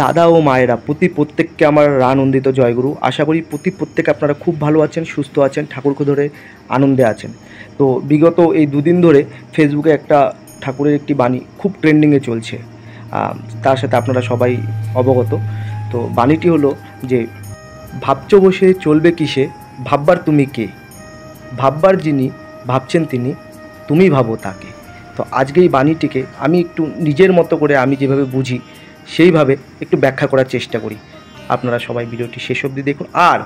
দাদা ও মায়েরা প্রত্যেককে আমার আনন্দিত জয়গুরু। আশা করি প্রত্যেকে আপনারা খুব ভালো আছেন, সুস্থ আছেন, ঠাকুরকে ধরে আনন্দে আছেন। তো বিগত এই দুদিন ধরে ফেসবুকে একটা ঠাকুরের একটি বাণী খুব ট্রেন্ডিংয়ে চলছে, তার সাথে আপনারা সবাই অবগত। তো বাণীটি হলো যে, ভাবছো বসে চলবে কিসে, ভাববার তুমি কে, ভাববার যিনি ভাবছেন তিনি, তুমি ভাবো তাকে। তো আজকে এই বাণীটিকে আমি একটু নিজের মতো করে, আমি যেভাবে বুঝি সেইভাবে একটু ব্যাখ্যা করার চেষ্টা করি। আপনারা সবাই ভিডিওটি শেষ অবধি দেখুন। আর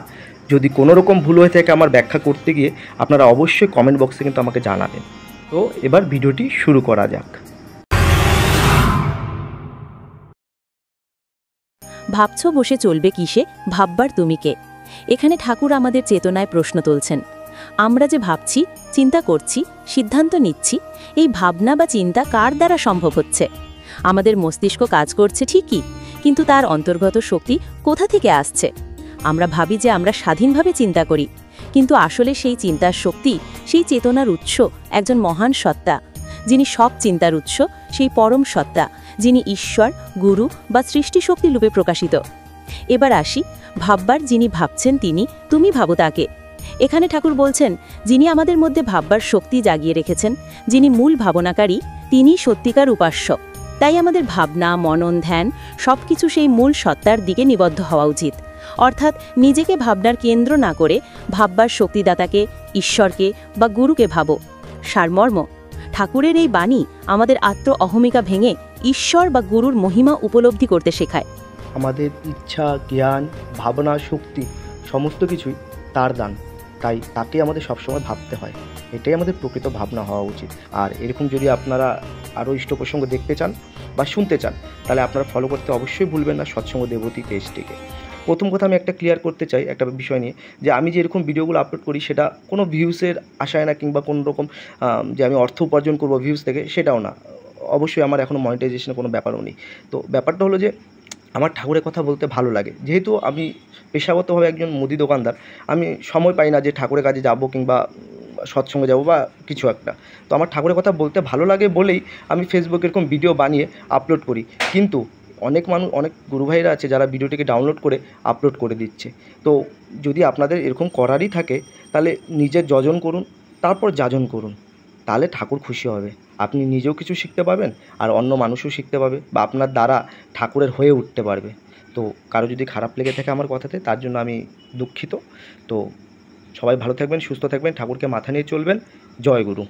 যদি কোনো রকম ভুল হয়ে থাকে আমার ব্যাখ্যা করতে গিয়ে, আপনারা অবশ্যই কমেন্ট বক্সে কিন্তু আমাকে জানাবেন। তো এবার ভিডিওটি শুরু করা যাক। ভাবছো বসে চলবে কিসে, ভাববার তুমি কে। এখানে ঠাকুর আমাদের চেতনায় প্রশ্ন তুলছেন। আমরা যে ভাবছি, চিন্তা করছি, সিদ্ধান্ত নিচ্ছি, এই ভাবনা বা চিন্তা কার দ্বারা সম্ভব হচ্ছে? আমাদের মস্তিষ্ক কাজ করছে ঠিকই, কিন্তু তার অন্তর্গত শক্তি কোথা থেকে আসছে? আমরা ভাবি যে আমরা স্বাধীনভাবে চিন্তা করি, কিন্তু আসলে সেই চিন্তার শক্তি, সেই চেতনার উৎস একজন মহান সত্তা, যিনি সব চিন্তার উৎস, সেই পরম সত্তা, যিনি ঈশ্বর, গুরু বা সৃষ্টিশক্তি রূপে প্রকাশিত। এবার আসি, ভাববার যিনি ভাবছেন তিনি, তুমি ভাবো তাকে। এখানে ঠাকুর বলছেন, যিনি আমাদের মধ্যে ভাববার শক্তি জাগিয়ে রেখেছেন, যিনি মূল ভাবনাকারী, তিনিই সত্যিকার উপাস্য। তাই আমাদের ভাবনা, মনন, ধ্যান সবকিছু সেই মূল সত্তার দিকে নিবদ্ধ হওয়া উচিত। অর্থাৎ নিজেকে ভাবনার কেন্দ্র না করে ভাববার শক্তিদাতাকে, ঈশ্বরকে বা গুরুকে ভাবো। সারমর্ম, ঠাকুরের এই বাণী আমাদের আত্ম অহমিকা ভেঙে ঈশ্বর বা গুরুর মহিমা উপলব্ধি করতে শেখায়। আমাদের ইচ্ছা, জ্ঞান, ভাবনা, শক্তি সমস্ত কিছুই তার দান, তাই তাকে আমাদের সবসময় ভাবতে হয়। এটাই আমাদের প্রকৃত ভাবনা হওয়া উচিত। আর এরকম যদি আপনারা আরও ইষ্ট প্রসঙ্গ দেখতে চান বা শুনতে চান, তাহলে আপনারা ফলো করতে অবশ্যই ভুলবেন না সৎসঙ্গ দেবতী পেজটিকে। প্রথম কথা আমি একটা ক্লিয়ার করতে চাই একটা বিষয় নিয়ে, যে আমি যে এরকম ভিডিওগুলো আপলোড করি সেটা কোনো ভিউসের আশায় না, কিংবা কোনো রকম যে আমি অর্থ উপার্জন করবো ভিউস থেকে, সেটাও না। অবশ্যই আমার এখনও মনিটাইজেশনের কোনো ব্যাপারও নেই। তো ব্যাপারটা হলো যে, আমার ঠাকুরের কথা বলতে ভালো লাগে। যেহেতু আমি পেশাগতভাবে একজন মুদি দোকানদার, আমি সময় পাই না যে ঠাকুরের কাছে যাব কিংবা সৎসঙ্গে যাব বা কিছু একটা। তো আমার ঠাকুরের কথা বলতে ভালো লাগে বলেই আমি ফেসবুকে এরকম ভিডিও বানিয়ে আপলোড করি। কিন্তু অনেক গুরু ভাইরা আছে যারা ভিডিওটিকে ডাউনলোড করে আপলোড করে দিচ্ছে। তো যদি আপনাদের এরকম করারই থাকে, তাহলে নিজের যজন করুন, তারপর যাজন করুন। তাহলে ঠাকুর খুশি হবে। আপনি নিজেও কিছু শিখতে পারবেন, আর অন্য মানুষও শিখতে পারবে, বা আপনার দ্বারা ঠাকুরের হয়ে উঠতে পারবে। তো কারো যদি খারাপ লেগে থাকে আমার কথাতে, তার জন্য আমি দুঃখিত। তো সবাই ভালো থাকবেন, সুস্থ থাকবেন, ঠাকুরকে মাথা নিয়ে চলবেন। জয় গুরু।